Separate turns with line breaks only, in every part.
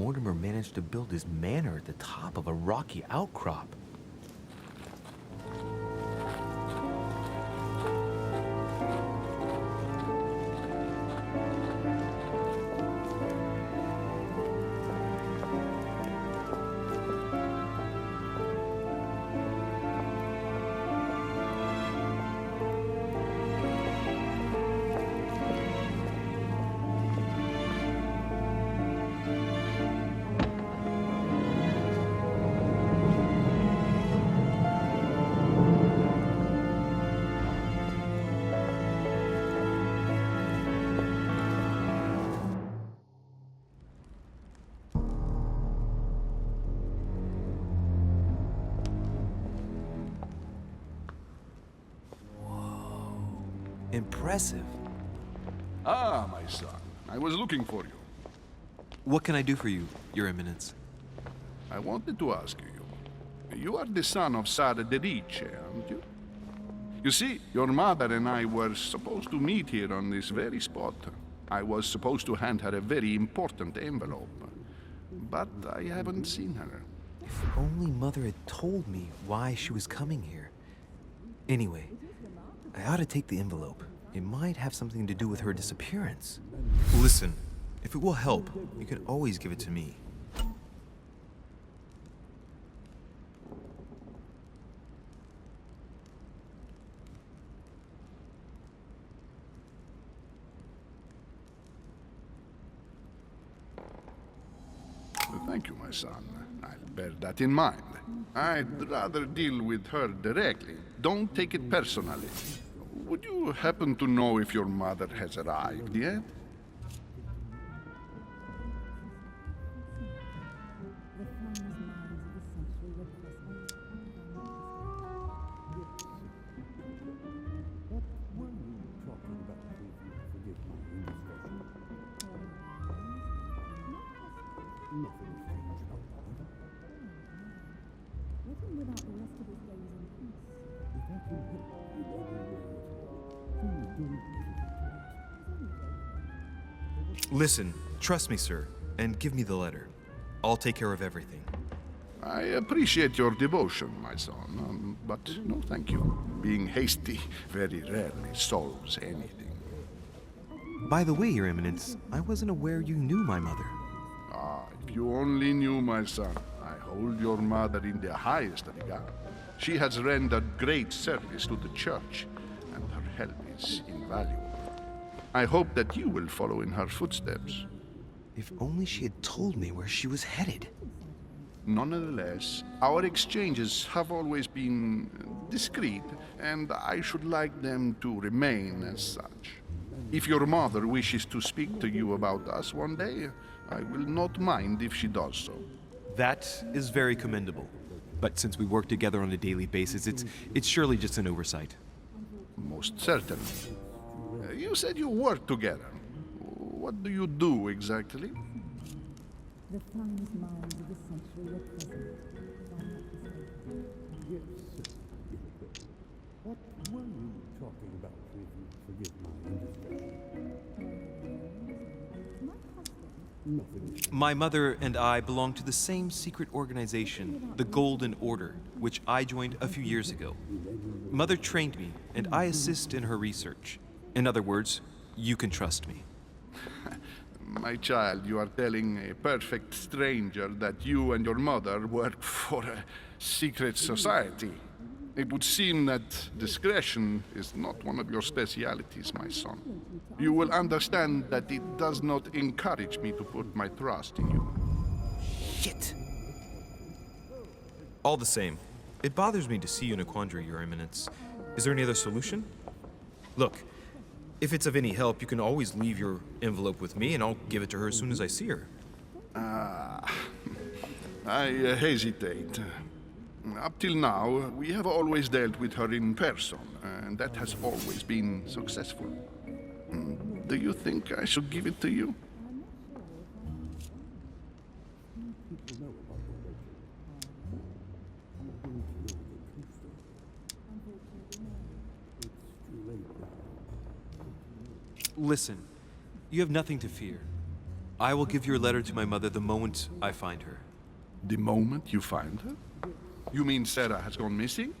Mortimer managed to build his manor at the top of a rocky outcrop. Impressive.
Ah, my son. I was looking for you.
What can I do for you, Your Eminence?
I wanted to ask you. You are the son of Louis de Richet, aren't you? You see, your mother and I were supposed to meet here on this very spot. I was supposed to hand her a very important envelope. But I haven't seen her.
If only Mother had told me why she was coming here. Anyway, I ought to take the envelope. It might have something to do with her disappearance. Listen, if it will help, you can always give it to me.
Thank you, my son. I'll bear that in mind. I'd rather deal with her directly. Don't take it personally. Would you happen to know if your mother has arrived yet?
Listen, trust me, sir, and give me the letter. I'll take care of everything.
I appreciate your devotion, my son, but no thank you. Being hasty very rarely solves anything.
By the way, Your Eminence, I wasn't aware you knew my mother.
Ah, if you only knew, my son. I hold your mother in the highest regard. She has rendered great service to the church, and her help is invaluable. I hope that you will follow in her footsteps.
If only she had told me where she was headed.
Nonetheless, our exchanges have always been discreet, and I should like them to remain as such. If your mother wishes to speak to you about us one day, I will not mind if she does so.
That is very commendable. But since we work together on a daily basis, it's surely just an oversight.
Most certainly. You said you work together. What do you do exactly?
The finest minds of the century were present.
Yes, sir. What were you talking about, if you forgive my indiscretion?
My husband.
Nothing.
My mother and I belong to the same secret organization, the Golden Order, which I joined a few years ago. Mother trained me, and I assist in her research. In other words, you can trust me.
My child, you are telling a perfect stranger that you and your mother work for a secret society. It would seem that discretion is not one of your specialities, my son. You will understand that it does not encourage me to put my trust in you.
Shit! All the same, it bothers me to see you in a quandary, Your Eminence. Is there any other solution? Look, if it's of any help, you can always leave your envelope with me, and I'll give it to her as soon as I see her.
I hesitate. Up till now, we have always dealt with her in person, and that has always been successful. Do you think I should give it to you?
Listen, you have nothing to fear. I will give your letter to my mother the moment I find her.
The moment you find her? You mean Sarah has gone missing?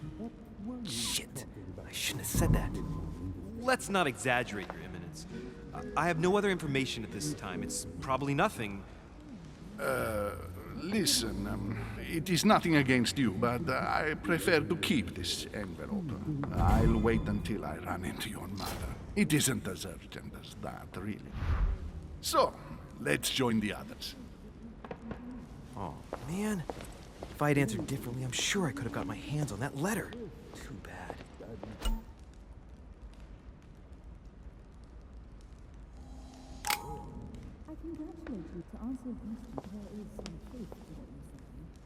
Shit! I shouldn't have said that. Let's not exaggerate, Your Eminence. I have no other information at this time. It's probably nothing.
Listen, it is nothing against you, but I prefer to keep this envelope. I'll wait until I run into your mother. It isn't as urgent as that, really. So, let's join the others.
Oh, man. If I had answered differently, I'm sure I could have got my hands on that letter. Too bad.
I congratulate you. To answer your question, there is some truth to what you're saying.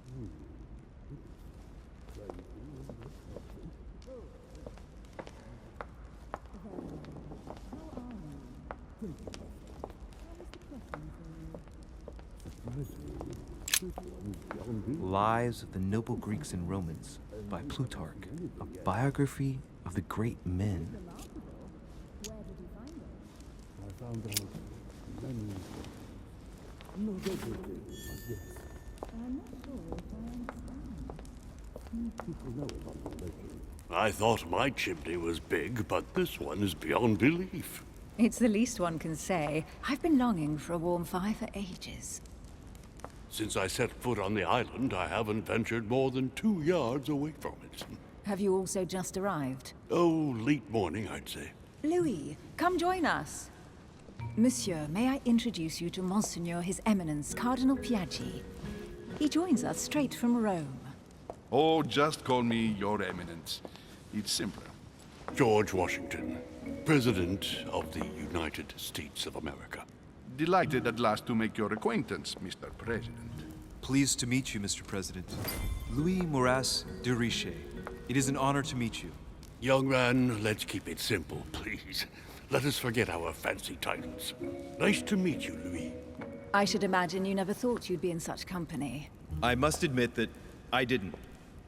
How are you? How was the crossing?
Lives of the Noble Greeks and Romans by Plutarch, a biography of the great men.
Where did you find it?
I found out many... No, yes.
I'm not sure if I understand.
Few people know about the legend.
I thought my chimney was big, but this one is beyond belief.
It's the least one can say. I've been longing for a warm fire for ages.
Since I set foot on the island, I haven't ventured more than 2 yards away from it.
Have you also just arrived?
Oh, late morning, I'd say.
Louis, come join us. Monsieur, may I introduce you to Monseigneur His Eminence, Cardinal Piaggi. He joins us straight from Rome.
Oh, just call me Your Eminence. It's simpler.
George Washington, President of the United States of America.
Delighted at last to make your acquaintance, Mr. President.
Pleased to meet you, Mr. President. Louis de Richet. It is an honor to meet you.
Young man, let's keep it simple, please. Let us forget our fancy titles. Nice to meet you, Louis.
I should imagine you never thought you'd be in such company.
I must admit that I didn't.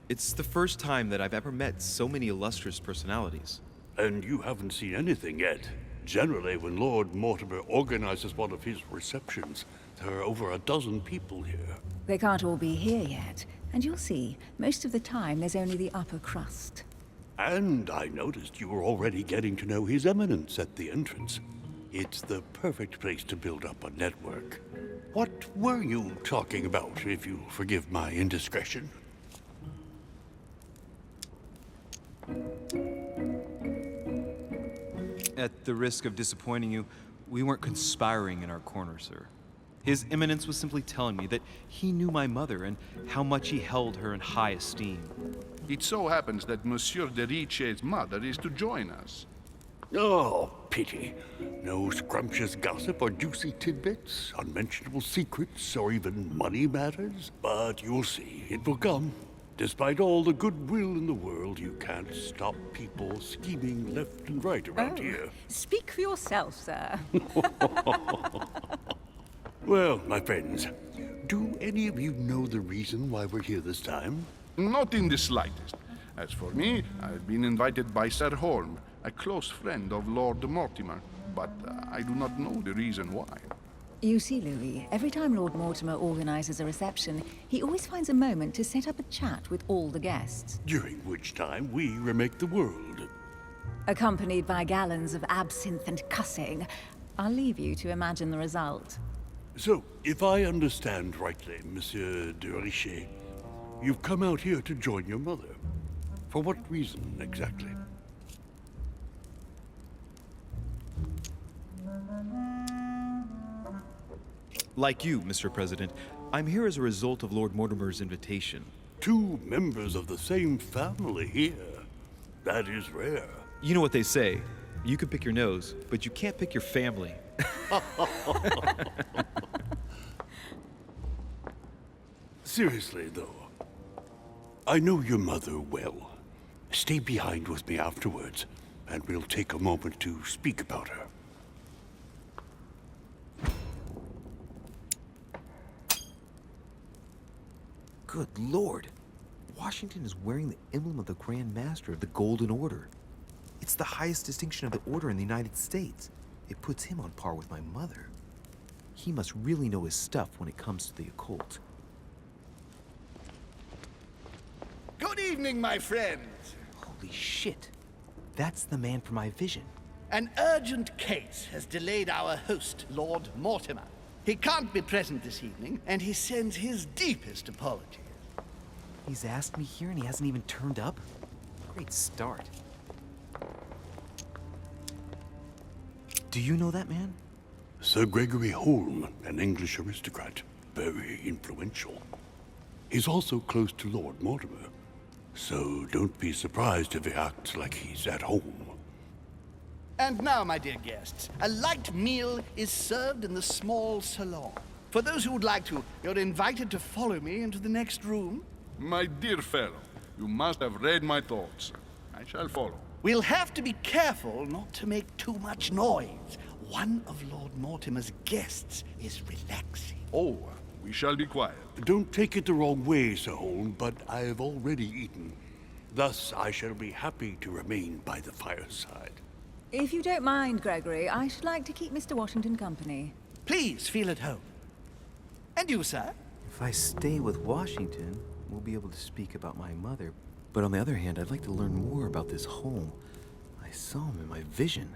It's the first time that I've ever met so many illustrious personalities.
And you haven't seen anything yet. Generally, when Lord Mortimer organizes one of his receptions, there are over a dozen people here.
They can't all be here yet, and you'll see, most of the time there's only the upper crust.
And I noticed you were already getting to know His Eminence at the entrance. It's the perfect place to build up a network. What were you talking about, if you'll forgive my indiscretion?
At the risk of disappointing you, we weren't conspiring in our corner, sir. His Eminence was simply telling me that he knew my mother and how much he held her in high esteem.
It so happens that Monsieur de Richet's mother is to join us.
Oh, pity. No scrumptious gossip or juicy tidbits, unmentionable secrets, or even money matters. But you'll see, it will come. Despite all the goodwill in the world, you can't stop people scheming left and right around here.
Speak for yourself, sir.
Well, my friends, do any of you know the reason why we're here this time?
Not in the slightest. As for me, I've been invited by Sir Holm, a close friend of Lord Mortimer, but I do not know the reason why.
You see, Louis, every time Lord Mortimer organizes a reception, he always finds a moment to set up a chat with all the guests.
During which time we remake the world.
Accompanied by gallons of absinthe and cussing. I'll leave you to imagine the result.
So, if I understand rightly, Monsieur de Richet, you've come out here to join your mother. For what reason, exactly?
Like you, Mr. President, I'm here as a result of Lord Mortimer's invitation.
2 members of the same family here. That is rare.
You know what they say. You can pick your nose, but you can't pick your family.
Seriously, though, I know your mother well. Stay behind with me afterwards, and we'll take a moment to speak about her.
Good Lord. Washington is wearing the emblem of the Grand Master of the Golden Order. It's the highest distinction of the order in the United States. It puts him on par with my mother. He must really know his stuff when it comes to the occult.
Good evening, my friends.
Holy shit. That's the man from my vision.
An urgent case has delayed our host, Lord Mortimer. He can't be present this evening, and he sends his deepest apologies.
He's asked me here and he hasn't even turned up? Great start. Do you know that man?
Sir Gregory Holm, an English aristocrat, very influential. He's also close to Lord Mortimer, so don't be surprised if he acts like he's at home.
And now, my dear guests, a light meal is served in the small salon. For those who would like to, you're invited to follow me into the next room.
My dear fellow, you must have read my thoughts. I shall follow.
We'll have to be careful not to make too much noise. One of Lord Mortimer's guests is relaxing.
Oh, we shall be quiet.
Don't take it the wrong way, Sir Holm, but I have already eaten. Thus, I shall be happy to remain by the fireside.
If you don't mind, Gregory, I should like to keep Mr. Washington company.
Please feel at home. And you, sir?
If I stay with Washington, we'll be able to speak about my mother. But on the other hand, I'd like to learn more about this home. I saw him in my vision.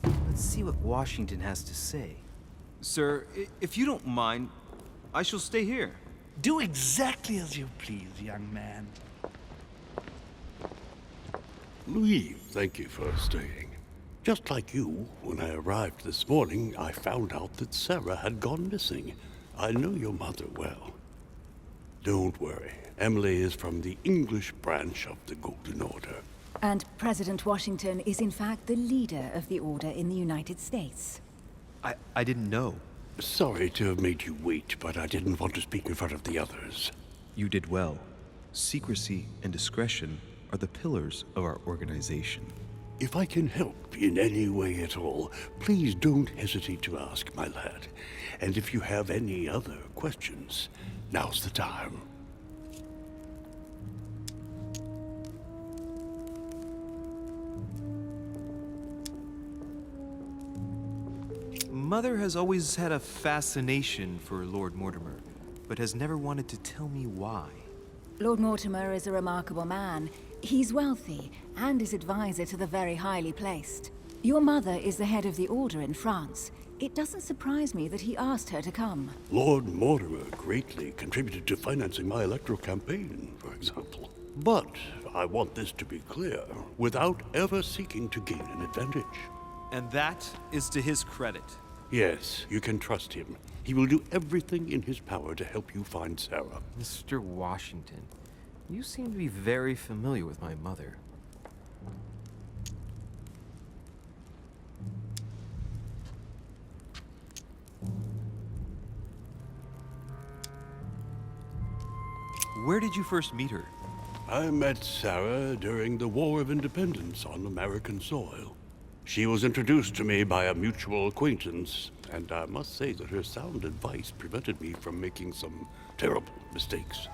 Let's see what Washington has to say.
Sir, if you don't mind, I shall stay here.
Do exactly as you please, young man.
Louis, thank you for staying. Just like you, when I arrived this morning, I found out that Sarah had gone missing. I know your mother well. Don't worry. Emily is from the English branch of the Golden Order.
And President Washington is in fact the leader of the Order in the United States.
I didn't know.
Sorry to have made you wait, but I didn't want to speak in front of the others.
You did well. Secrecy and discretion are the pillars of our organization.
If I can help in any way at all, please don't hesitate to ask, my lad. And if you have any other questions, now's the time.
Mother has always had a fascination for Lord Mortimer, but has never wanted to tell me why.
Lord Mortimer is a remarkable man. He's wealthy and is advisor to the very highly placed. Your mother is the head of the Order in France. It doesn't surprise me that he asked her to come.
Lord Mortimer greatly contributed to financing my electoral campaign, for example. But I want this to be clear, without ever seeking to gain an advantage.
And that is to his credit.
Yes, you can trust him. He will do everything in his power to help you find Sarah.
Mr. Washington, you seem to be very familiar with my mother. Where did you first meet her?
I met Sarah during the War of Independence on American soil. She was introduced to me by a mutual acquaintance, and I must say that her sound advice prevented me from making some terrible mistakes.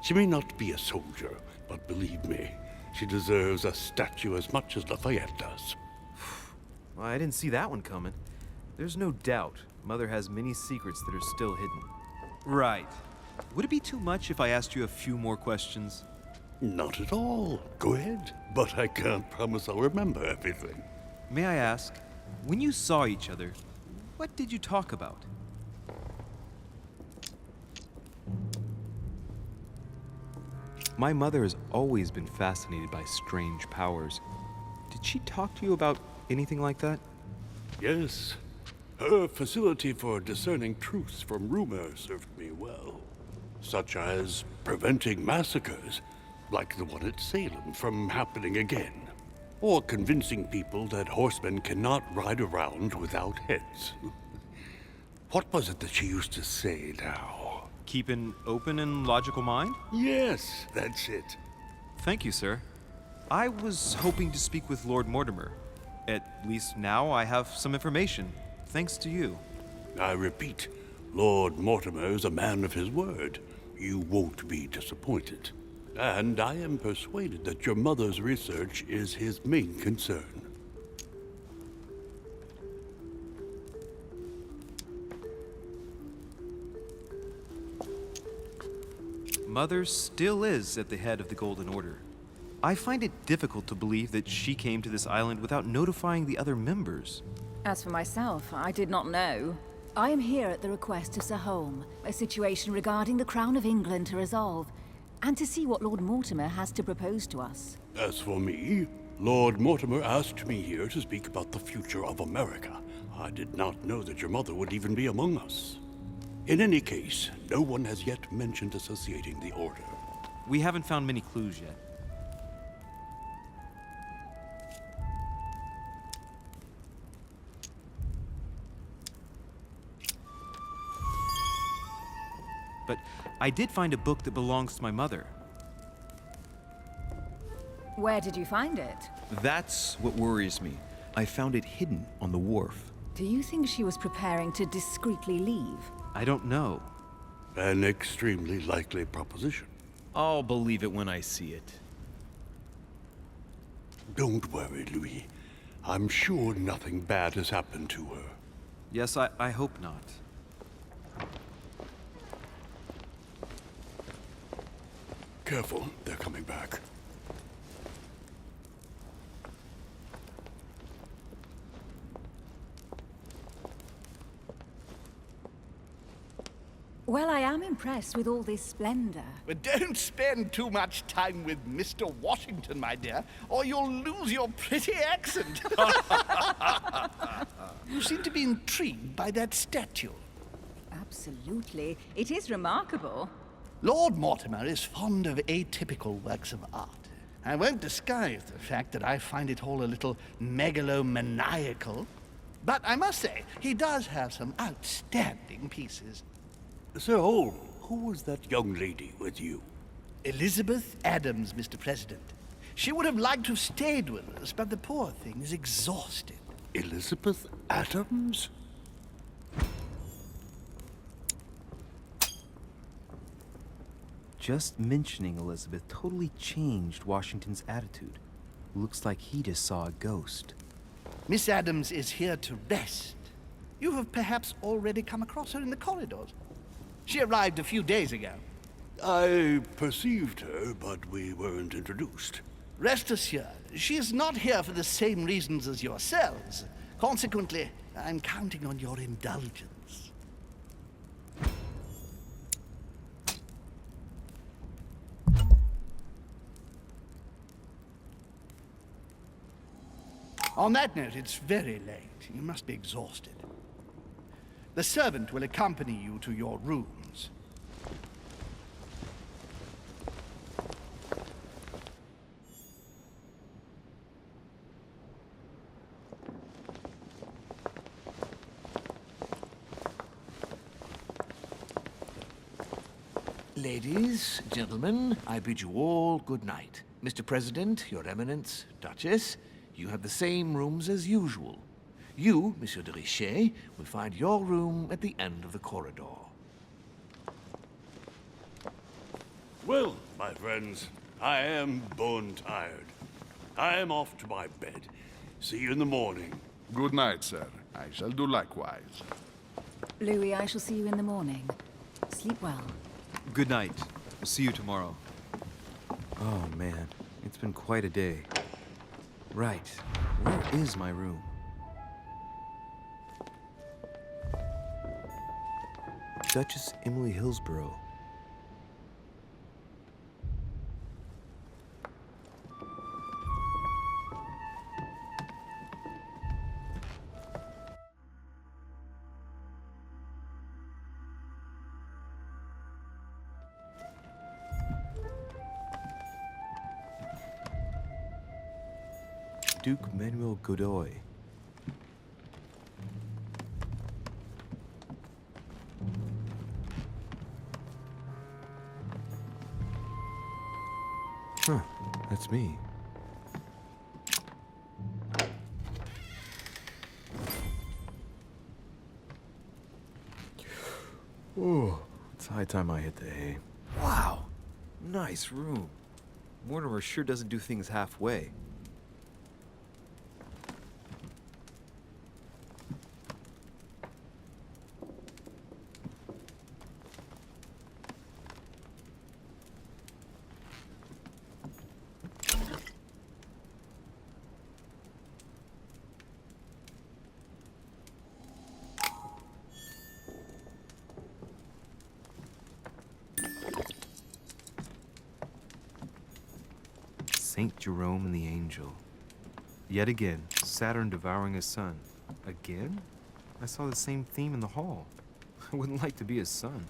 She may not be a soldier, but believe me, she deserves a statue as much as Lafayette does.
Well, I didn't see that one coming. There's no doubt Mother has many secrets that are still hidden.
Right. Would it be too much if I asked you a few more questions?
Not at all. Go ahead. But I can't promise I'll remember everything.
May I ask, when you saw each other, what did you talk about?
My mother has always been fascinated by strange powers. Did she talk to you about anything like that?
Yes. Her facility for discerning truth from rumor served me well. Such as preventing massacres, like the one at Salem, from happening again. Or convincing people that horsemen cannot ride around without heads. What was it that she used to say now?
Keep an open and logical mind?
Yes, that's it.
Thank you, sir. I was hoping to speak with Lord Mortimer. At least now I have some information, thanks to you.
I repeat, Lord Mortimer is a man of his word. You won't be disappointed. And I am persuaded that your mother's research is his main concern.
Mother still is at the head of the Golden Order. I find it difficult to believe that she came to this island without notifying the other members.
As for myself, I did not know. I am here at the request of Sir Holm, a situation regarding the Crown of England to resolve, and to see what Lord Mortimer has to propose to us.
As for me, Lord Mortimer asked me here to speak about the future of America. I did not know that your mother would even be among us. In any case, no one has yet mentioned associating the Order.
We haven't found many clues yet. But I did find a book that belongs to my mother.
Where did you find it?
That's what worries me. I found it hidden on the wharf.
Do you think she was preparing to discreetly leave?
I don't know.
An extremely likely proposition.
I'll believe it when I see it.
Don't worry, Louis. I'm sure nothing bad has happened to her.
Yes, I hope not.
Careful, they're coming back.
Well, I am impressed with all this splendor.
But don't spend too much time with Mr. Washington, my dear, or you'll lose your pretty accent. You seem to be intrigued by that statue.
Absolutely. It is remarkable.
Lord Mortimer is fond of atypical works of art. I won't disguise the fact that I find it all a little megalomaniacal. But I must say, he does have some outstanding pieces.
Sir Holm, who was that young lady with you?
Elizabeth Adams, Mr. President. She would have liked to have stayed with us, but the poor thing is exhausted.
Elizabeth Adams?
Just mentioning Elizabeth totally changed Washington's attitude. Looks like he just saw a ghost.
Miss Adams is here to rest. You have perhaps already come across her in the corridors. She arrived a few days ago.
I perceived her, but we weren't introduced.
Rest assured, she is not here for the same reasons as yourselves. Consequently, I'm counting on your indulgence. On that note, it's very late. You must be exhausted. The servant will accompany you to your rooms.
Ladies, gentlemen, I bid you all good night. Mr. President, Your Eminence, Duchess, you have the same rooms as usual. You, Monsieur de Richet, will find your room at the end of the corridor.
Well, my friends, I am bone tired. I am off to my bed. See you in the morning.
Good night, sir. I shall do likewise.
Louis, I shall see you in the morning. Sleep well.
Good night. See you tomorrow.
Oh man, it's been quite a day. Right, where is my room? Duchess Emily Hillsborough. Duke Manuel Godoy. Huh, that's me. Oh, it's high time I hit the hay. Wow, nice room. Mortimer sure doesn't do things halfway. Saint Jerome and the Angel. Yet again, Saturn devouring his son. Again? I saw the same theme in the hall. I wouldn't like to be his son.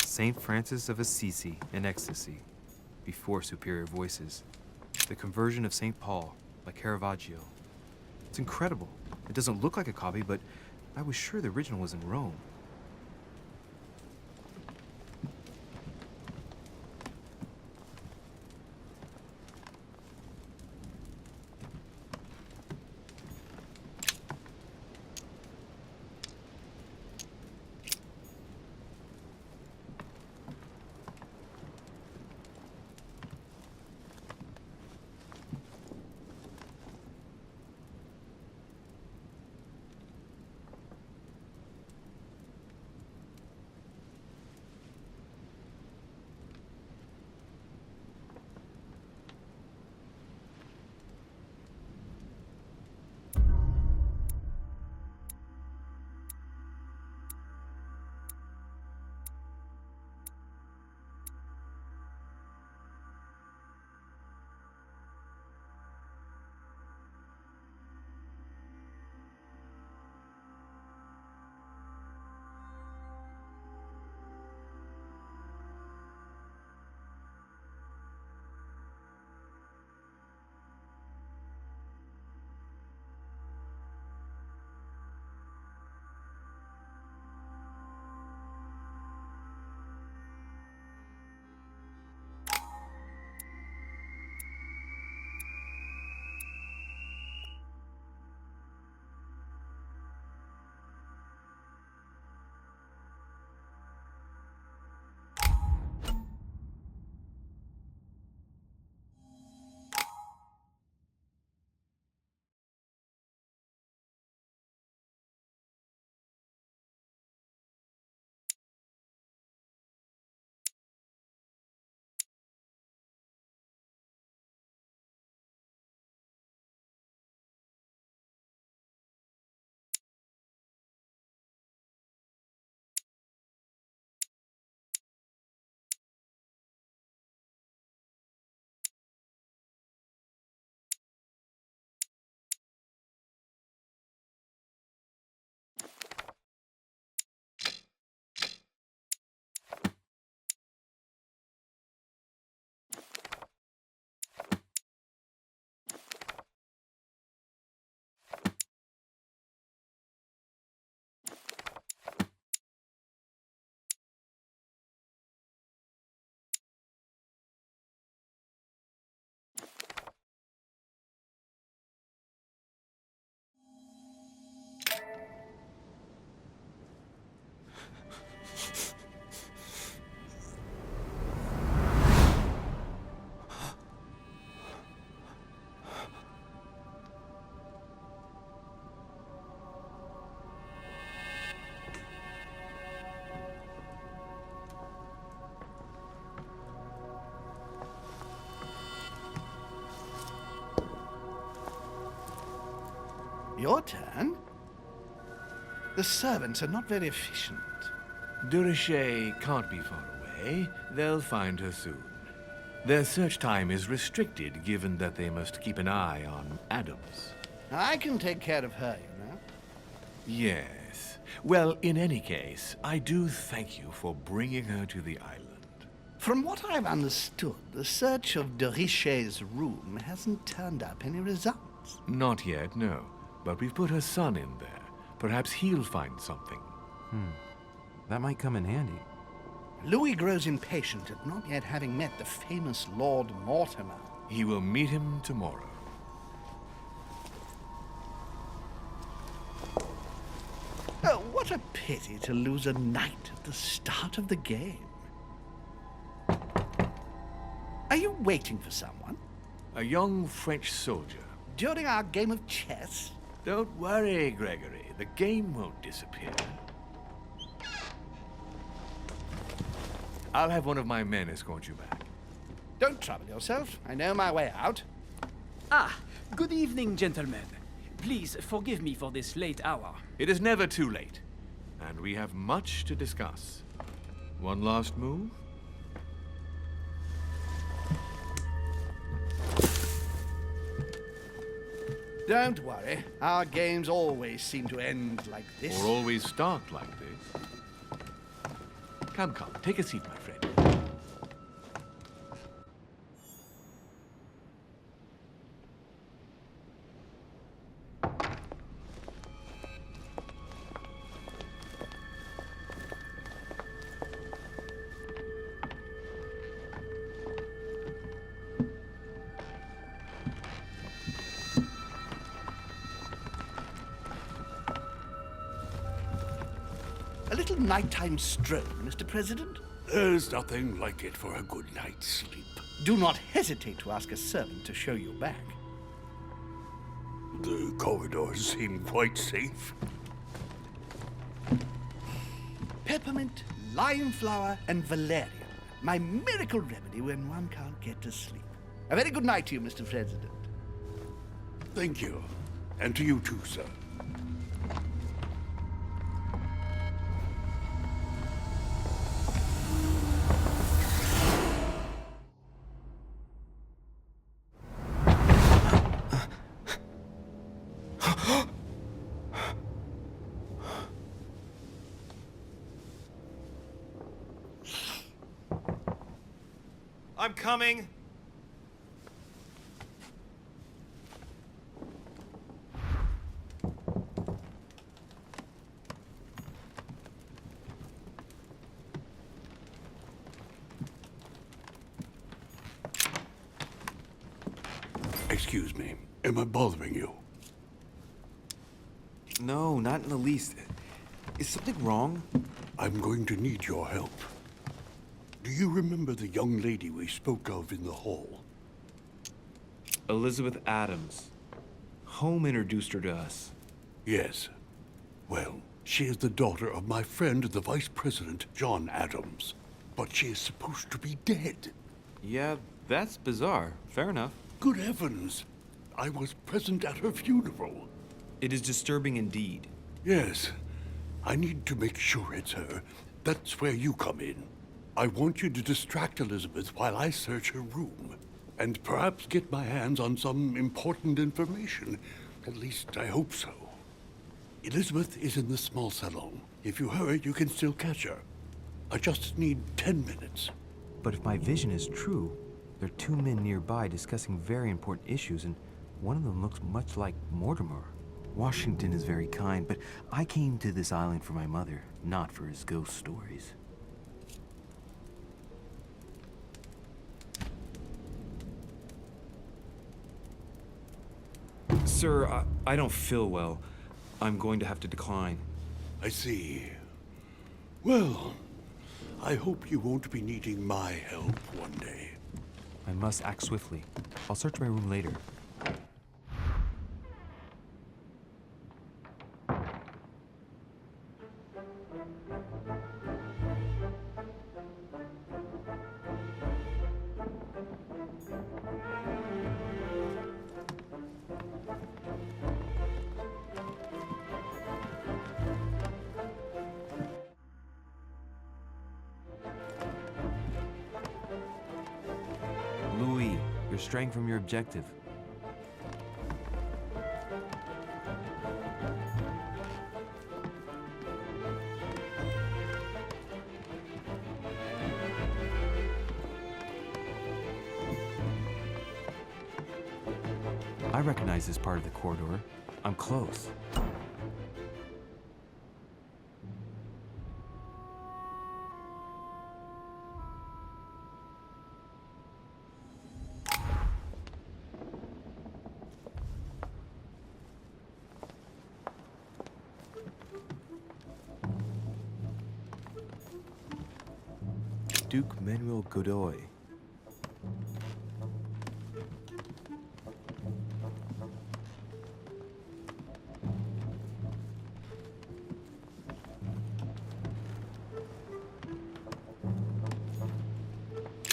Saint Francis of Assisi in ecstasy, before superior voices. The conversion of Saint Paul by Caravaggio. It's incredible. It doesn't look like a copy, but I was sure the original was in Rome.
Your turn? The servants are not very efficient.
De Richet can't be far away. They'll find her soon. Their search time is restricted, given that they must keep an eye on Adams.
I can take care of her, you know.
Yes. Well, in any case, I do thank you for bringing her to the island.
From what I've understood, the search of de Richet's room hasn't turned up any results.
Not yet, no. But we've put her son in there. Perhaps he'll find something.
That might come in handy.
Louis grows impatient at not yet having met the famous Lord Mortimer.
He will meet him tomorrow.
Oh, what a pity to lose a knight at the start of the game. Are you waiting for someone?
A young French soldier.
During our game of chess?
Don't worry, Gregory. The game won't disappear. I'll have one of my men escort you back.
Don't trouble yourself. I know my way out.
Ah, good evening, gentlemen. Please forgive me for this late hour.
It is never too late, and we have much to discuss. One last move?
Don't worry. Our games always seem to end like this.
Or always start like this. Come, take a seat, my friend.
A little nighttime stroll, Mr. President?
There's nothing like it for a good night's sleep.
Do not hesitate to ask a servant to show you back.
The corridors seem quite safe.
Peppermint, lime flower, and valerian. My miracle remedy when one can't get to sleep. A very good night to you, Mr. President.
Thank you. And to you too, sir.
I'm coming.
Excuse me. Am I bothering you?
No, not in the least. Is something wrong?
I'm going to need your help. Do you remember the young lady we spoke of in the hall?
Elizabeth Adams. Home introduced her to us.
Yes. Well, she is the daughter of my friend, the Vice President, John Adams. But she is supposed to be dead.
Yeah, that's bizarre. Fair enough.
Good heavens! I was present at her funeral.
It is disturbing indeed.
Yes. I need to make sure it's her. That's where you come in. I want you to distract Elizabeth while I search her room. And perhaps get my hands on some important information. At least, I hope so. Elizabeth is in the small salon. If you hurry, you can still catch her. I just need 10 minutes.
But if my vision is true, there are two men nearby discussing very important issues, and one of them looks much like Mortimer. Washington is very kind, but I came to this island for my mother, not for his ghost stories. Sir, I don't feel well. I'm going to have to decline.
I see. Well, I hope you won't be needing my help one day.
I must act swiftly. I'll search my room later. Louis, you're straying from your objective. I recognize this part of the corridor. I'm close. Duke Manuel Godoy.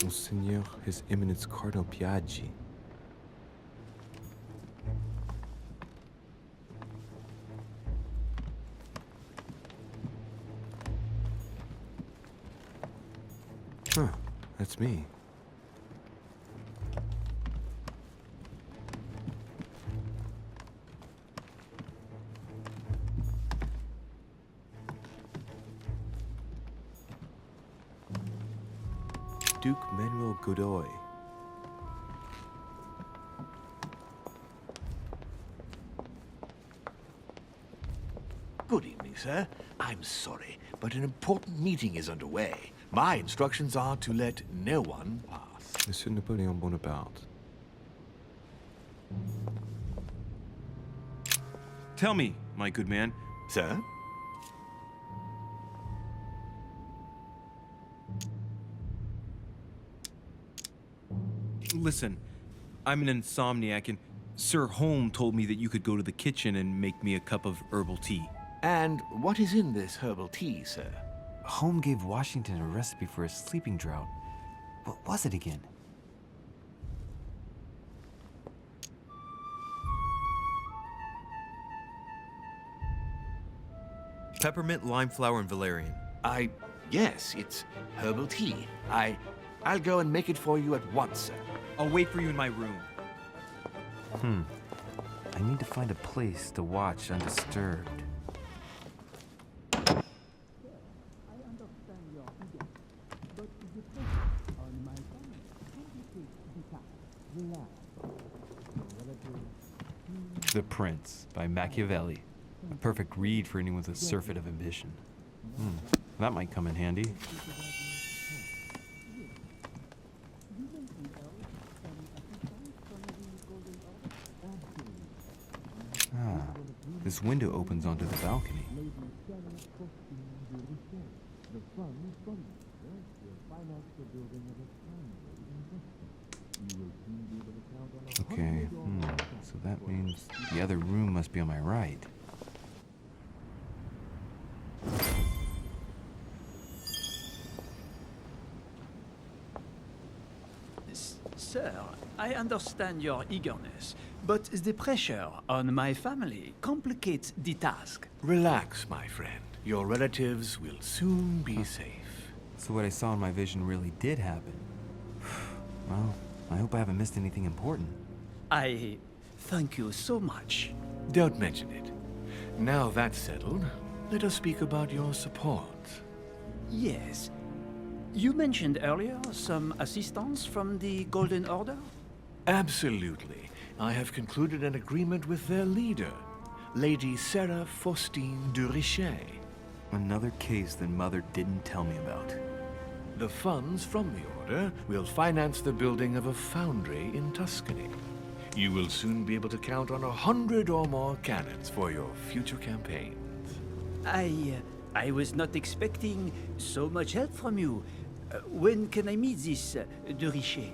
Monseigneur, His Eminence Cardinal Piaggi. Huh, that's me. Duke Manuel Godoy.
Good evening, sir. I'm sorry, but an important meeting is underway. My instructions are to let no one pass.
Monsieur Napoleon Bonaparte.
Tell me, my good man.
Sir?
Listen, I'm an insomniac, and Sir Holm told me that you could go to the kitchen and make me a cup of herbal tea.
And what is in this herbal tea, sir?
Holm gave Washington a recipe for a sleeping draught. What was it again?
Peppermint, lime flower, and valerian.
Yes, it's herbal tea. I'll go and make it for you at once, sir.
I'll wait for you in my room.
I need to find a place to watch undisturbed. The Prince by Machiavelli. A perfect read for anyone with a surfeit of ambition. That might come in handy. This window opens onto the balcony. Okay, so that means the other room must be on my right.
Sir, I understand your eagerness, but the pressure on my family complicates the task.
Relax, my friend. Your relatives will soon be safe.
So what I saw in my vision really did happen. Well, I hope I haven't missed anything important.
I thank you so much.
Don't mention it. Now that's settled, let us speak about your support.
Yes. You mentioned earlier some assistance from the Golden Order?
Absolutely. I have concluded an agreement with their leader, Lady Sarah Faustine de Richet.
Another case that Mother didn't tell me about.
The funds from the order will finance the building of a foundry in Tuscany. You will soon be able to count on 100 or more cannons for your future campaigns.
I was not expecting so much help from you. When can I meet this de Richet?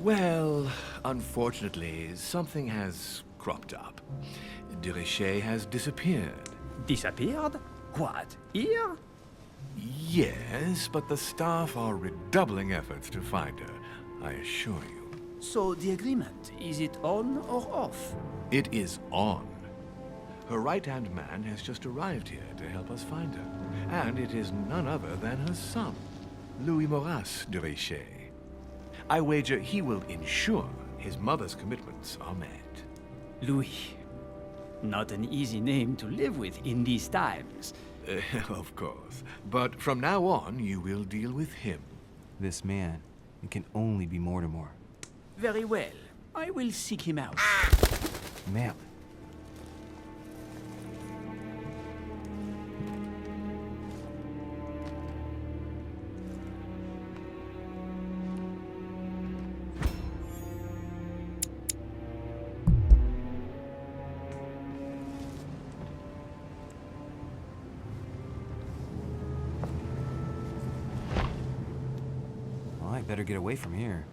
Well, unfortunately, something has cropped up. De Richet has disappeared.
Disappeared? What? Here?
Yes, but the staff are redoubling efforts to find her, I assure you.
So the agreement, is it on or off?
It is on. Her right-hand man has just arrived here to help us find her. And it is none other than her son, Louis de Richet. I wager he will ensure his mother's commitments are met.
Louis. Not an easy name to live with in these times.
Of course. But from now on, you will deal with him.
This man, it can only be Mortimer.
Very well. I will seek him out.
Ma'am. Well, I better get away from here.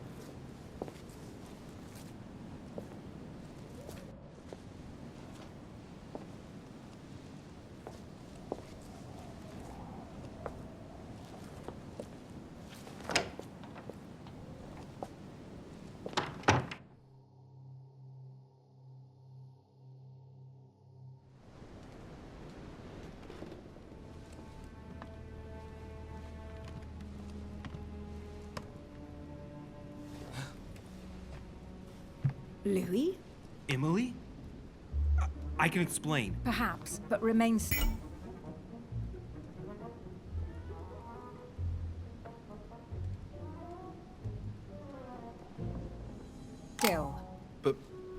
Louis?
Emily? I can explain.
Perhaps, but remain still.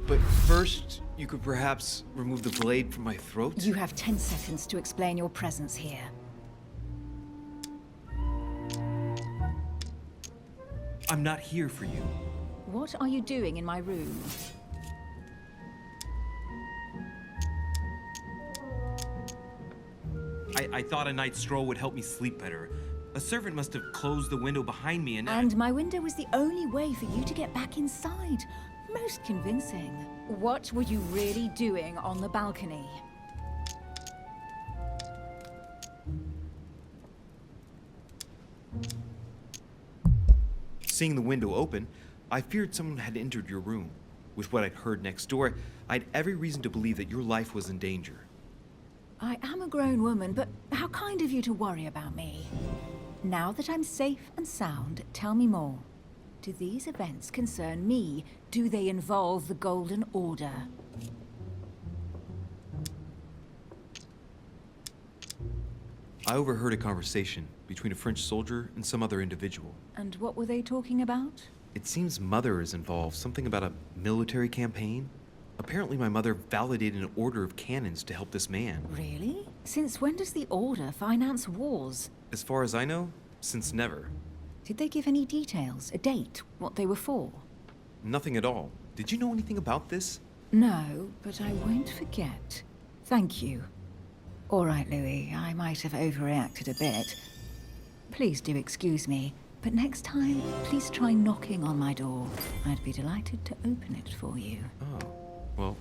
But first, you could perhaps remove the blade from my throat?
You have 10 seconds to explain your presence here.
I'm not here for you.
What are you doing in my room?
I thought a night's stroll would help me sleep better. A servant must have closed the window behind me
And my window was the only way for you to get back inside. Most convincing. What were you really doing on the balcony?
Seeing the window open, I feared someone had entered your room. With what I'd heard next door, I had every reason to believe that your life was in danger.
I am a grown woman, but how kind of you to worry about me. Now that I'm safe and sound, tell me more. Do these events concern me? Do they involve the Golden Order?
I overheard a conversation between a French soldier and some other individual.
And what were they talking about?
It seems Mother is involved, something about a military campaign. Apparently my mother validated an order of cannons to help this man.
Really? Since when does the Order finance wars?
As far as I know, since never.
Did they give any details? A date? What they were for?
Nothing at all. Did you know anything about this?
No, but I won't forget. Thank you. All right, Louis, I might have overreacted a bit. Please do excuse me, but next time, please try knocking on my door. I'd be delighted to open it for you.
Oh, well,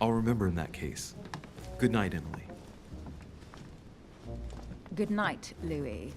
I'll remember in that case. Good night, Emily.
Good night, Louis.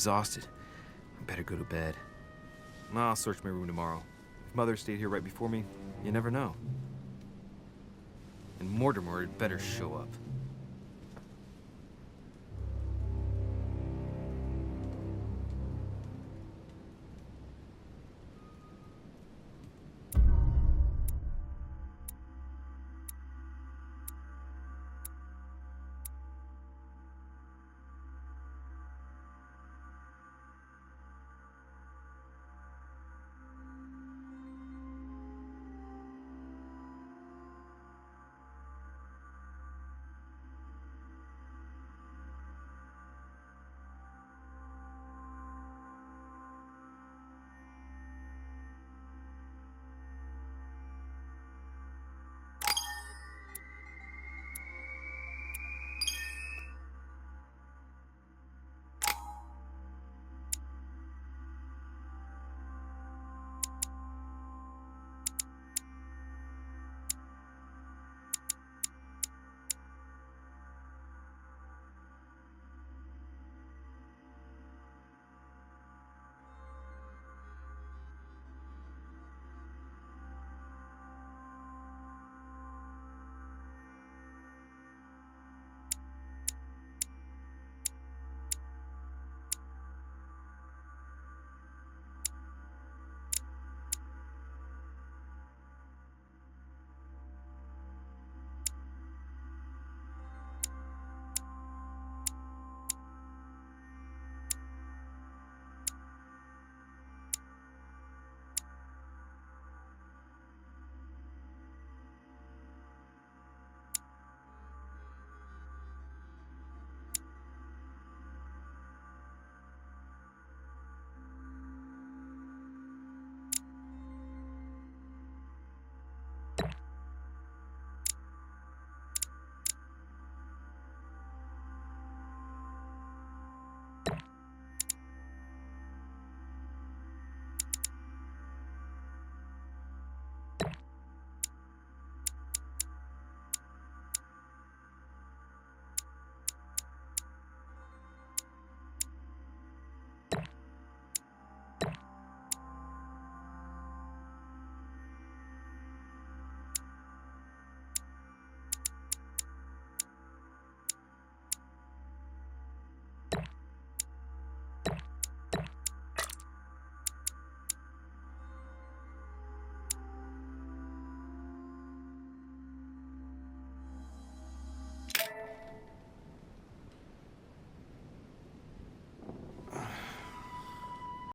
Exhausted. I better go to bed. I'll search my room tomorrow. If Mother stayed here right before me, you never know. And Mortimer had better show up.